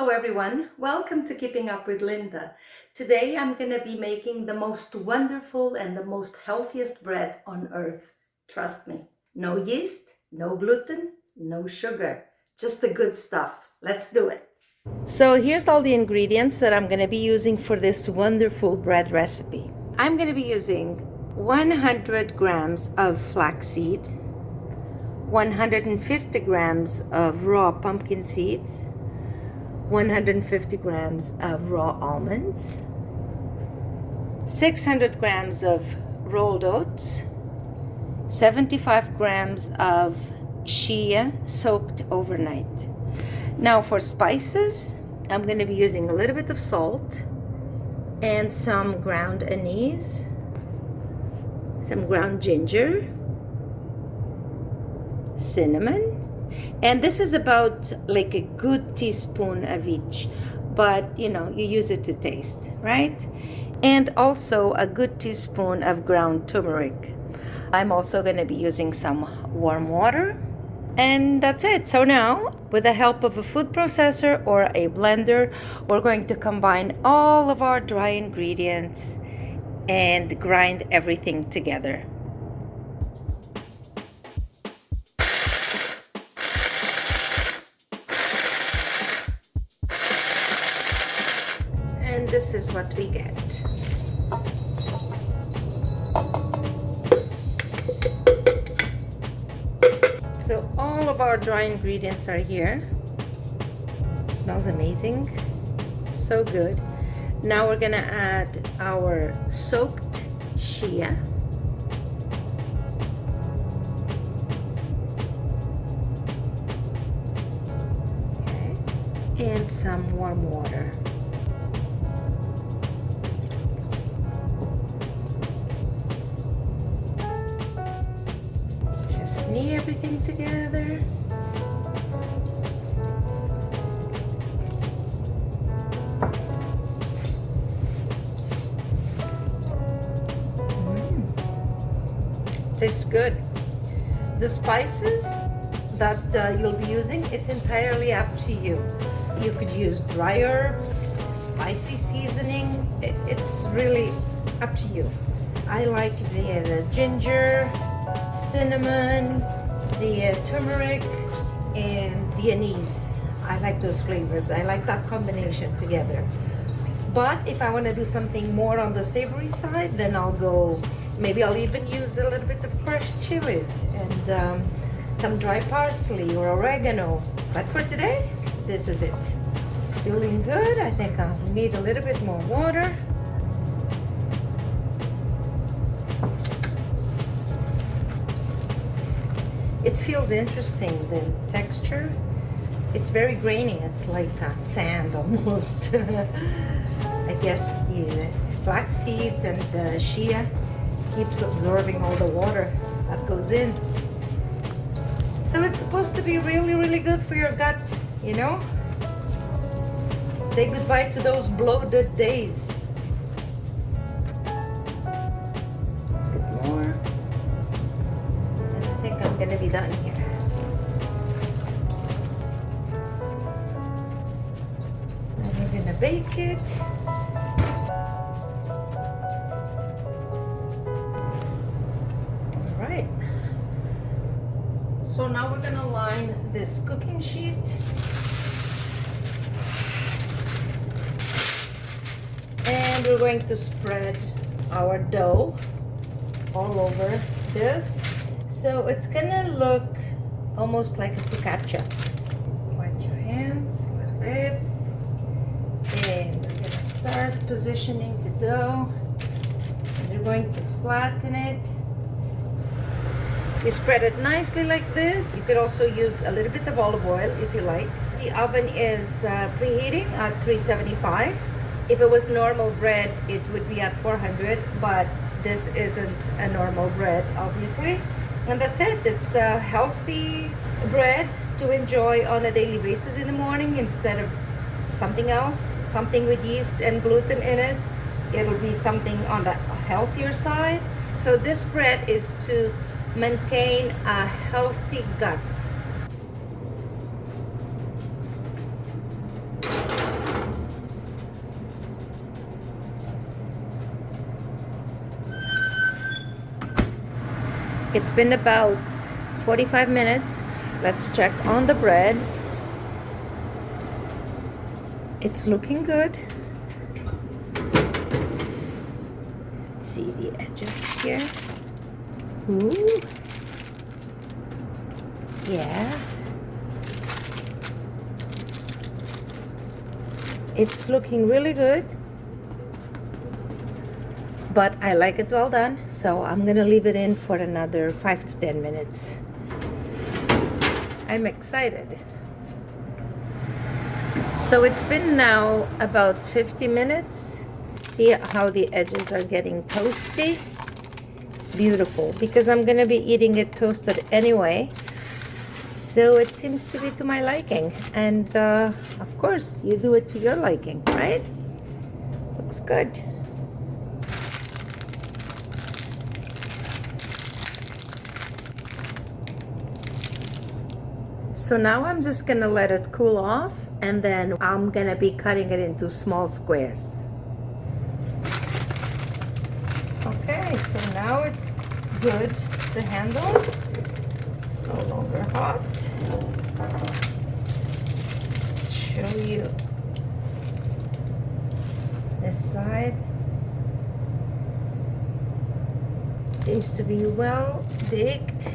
Hello everyone, welcome to Keeping Up with Linda. Today I'm going to be making the most wonderful and the most healthiest bread on earth. Trust me, no yeast, no gluten, no sugar, just the good stuff. Let's do it. So here's all the ingredients that I'm going to be using for this wonderful bread recipe. I'm going to be using 100 grams of flaxseed, 150 grams of raw pumpkin seeds, 150 grams of raw almonds, 600 grams of rolled oats, 75 grams of chia soaked overnight. Now for spices, I'm going to be using a little bit of salt and some ground anise, some ground ginger, cinnamon, and this is about like a good teaspoon of each, but you use it to taste, right? And also a good teaspoon of ground turmeric. I'm also going to be using some warm water, and that's it. So now, with the help of a food processor or a blender, we're going to combine all of our dry ingredients and grind everything together. And this is what we get. So all of our dry ingredients are here. It smells amazing, so good. Now we're gonna add our soaked chia. Okay. And some warm water. Knead everything together. Tastes good. The spices that you'll be using, it's entirely up to you. You could use dry herbs, spicy seasoning. It's really up to you. I like the ginger, cinnamon, the turmeric, and the anise. I like those flavors. I like that combination together. But if I want to do something more on the savory side, then maybe I'll even use a little bit of crushed chilies and some dry parsley or oregano. But for today, this is it. It's feeling good. I think I'll need a little bit more water. It feels interesting, the texture. It's very grainy. It's like sand almost. I guess the flax seeds and the chia keeps absorbing all the water that goes in. So it's supposed to be really, really good for your gut, Say goodbye to those bloated days. I'm going to be done here. And I'm going to bake it. All right. So now we're going to line this cooking sheet. And we're going to spread our dough all over this. So it's gonna look almost like a focaccia. Wet your hands a little bit. And we're gonna start positioning the dough. And you're going to flatten it. You spread it nicely like this. You could also use a little bit of olive oil if you like. The oven is preheating at 375. If it was normal bread, it would be at 400, but this isn't a normal bread, obviously. And that's it. It's a healthy bread to enjoy on a daily basis in the morning instead of something else, something with yeast and gluten in it. It'll be something on the healthier side. So this bread is to maintain a healthy gut. It's been about 45 minutes. Let's check on the bread. It's looking good. See the edges here. Ooh. Yeah. It's looking really good. But I like it well done, so I'm gonna leave it in for another 5 to 10 minutes. I'm excited. So it's been now about 50 minutes. See how the edges are getting toasty? Beautiful, because I'm gonna be eating it toasted anyway. So it seems to be to my liking. And of course, you do it to your liking, right? Looks good. So now I'm just gonna let it cool off, and then I'm gonna be cutting it into small squares. Okay, so now it's good to handle. It's no longer hot. Let's show you this side. Seems to be well baked.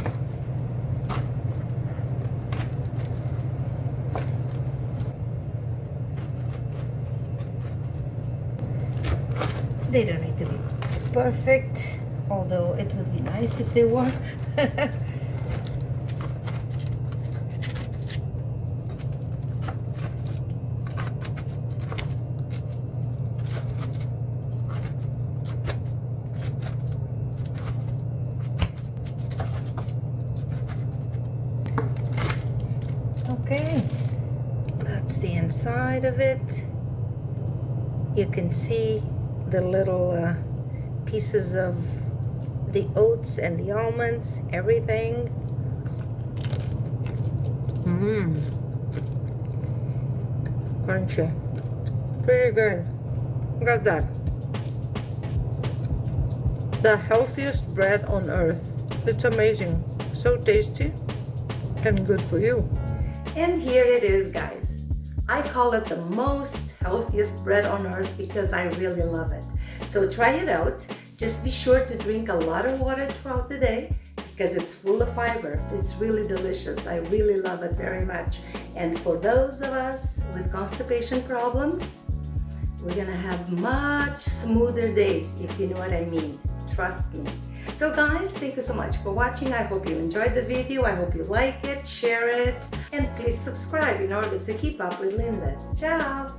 They don't need to be perfect, although it would be nice if they were. Okay, that's the inside of it. You can see the little pieces of the oats and the almonds, everything. Crunchy. Pretty good. Look at that. The healthiest bread on earth. It's amazing. So tasty and good for you. And here it is, guys. I call it the most healthiest bread on earth because I really love it. So try it out. Just be sure to drink a lot of water throughout the day because it's full of fiber. It's really delicious. I really love it very much. And for those of us with constipation problems, we're gonna have much smoother days, if you know what I mean. Trust me. So guys, thank you so much for watching. I hope you enjoyed the video. I hope you like it, share it, and please subscribe in order to keep up with Linda. Ciao!